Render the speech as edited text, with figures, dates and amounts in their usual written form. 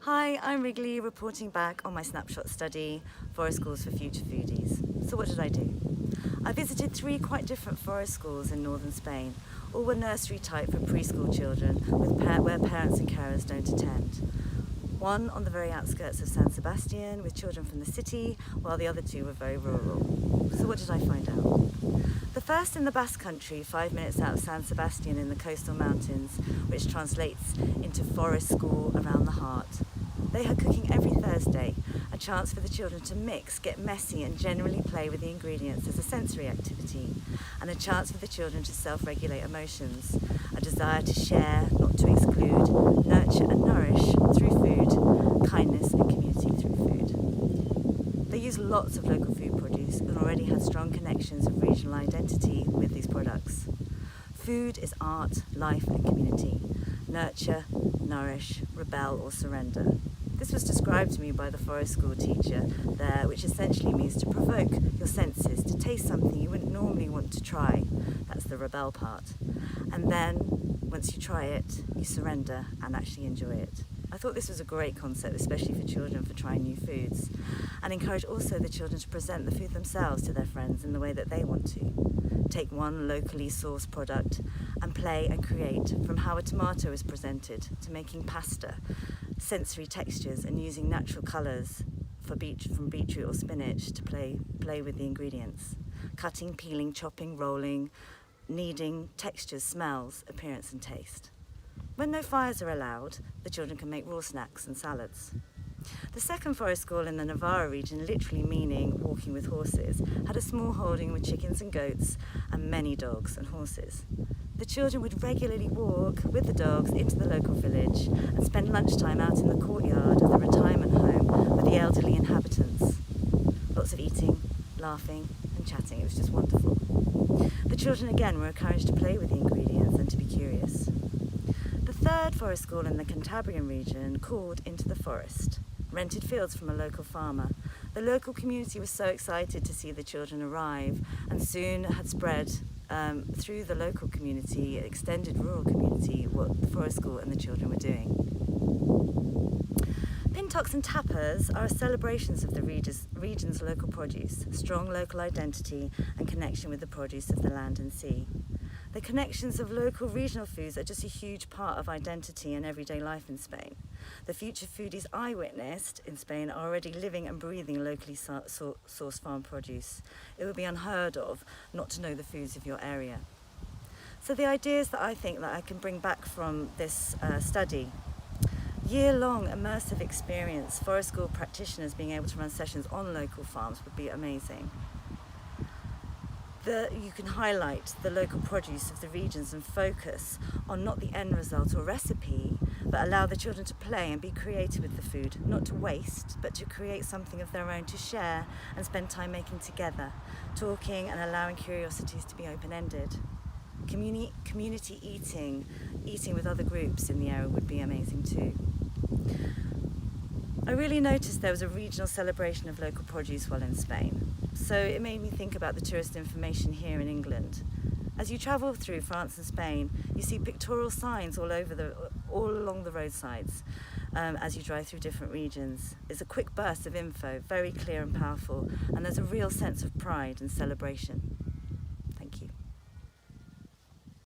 Hi, I'm Wrigley, reporting back on my snapshot study, Forest Schools for Future Foodies. So what did I do? I visited 3 quite different forest schools in northern Spain. All were nursery type for preschool children, where parents and carers don't attend. One on the very outskirts of San Sebastian with children from the city, while the other 2 were very rural. So what did I find out? The first in the Basque Country, 5 minutes out of San Sebastian in the coastal mountains, which translates into Forest School Around the Heart. They had cooking every Thursday, a chance for the children to mix, get messy and generally play with the ingredients as a sensory activity, and a chance for the children to self-regulate emotions, a desire to share, not to exclude, nurture and nourish through food, kindness and community through food. They use lots of local food produce and already had strong connections of regional identity with these products. Food is art, life and community. Nurture, nourish, rebel or surrender. This was described to me by the forest school teacher there, which essentially means to provoke your senses, to taste something you wouldn't normally want to try. That's the rebel part. And then, once you try it, you surrender and actually enjoy it. I thought this was a great concept, especially for children, for trying new foods, and encourage also the children to present the food themselves to their friends in the way that they want to. Take one locally sourced product and play and create, from how a tomato is presented to making pasta, sensory textures and using natural colours from beetroot or spinach to play with the ingredients. Cutting, peeling, chopping, rolling, kneading, textures, smells, appearance and taste. When no fires are allowed, the children can make raw snacks and salads. The second forest school in the Navarra region, literally meaning walking with horses, had a small holding with chickens and goats and many dogs and horses. The children would regularly walk with the dogs into the local village and spend lunchtime out in the courtyard of the retirement home with the elderly inhabitants. Lots of eating, laughing and chatting. It was just wonderful. The children again were encouraged to play with the ingredients and to be curious. The third forest school in the Cantabrian region called Into the Forest, rented fields from a local farmer. The local community was so excited to see the children arrive and soon had spread through the local community, extended rural community, what the forest school and the children were doing. Pintox and tapas are celebrations of the region's local produce, strong local identity and connection with the produce of the land and sea. The connections of local regional foods are just a huge part of identity and everyday life in Spain. The future foodies I witnessed in Spain are already living and breathing locally sourced farm produce. It would be unheard of not to know the foods of your area. So the ideas that I think that I can bring back from this study: year-long immersive experience, forest school practitioners being able to run sessions on local farms would be amazing. You can highlight the local produce of the regions and focus on not the end result or recipe, but allow the children to play and be creative with the food, not to waste, but to create something of their own to share and spend time making together, talking and allowing curiosities to be open-ended. Community eating with other groups in the area would be amazing too. I really noticed there was a regional celebration of local produce while in Spain, so it made me think about the tourist information here in England. As you travel through France and Spain, you see pictorial signs all along the roadsides as you drive through different regions. It's a quick burst of info, very clear and powerful, and there's a real sense of pride and celebration.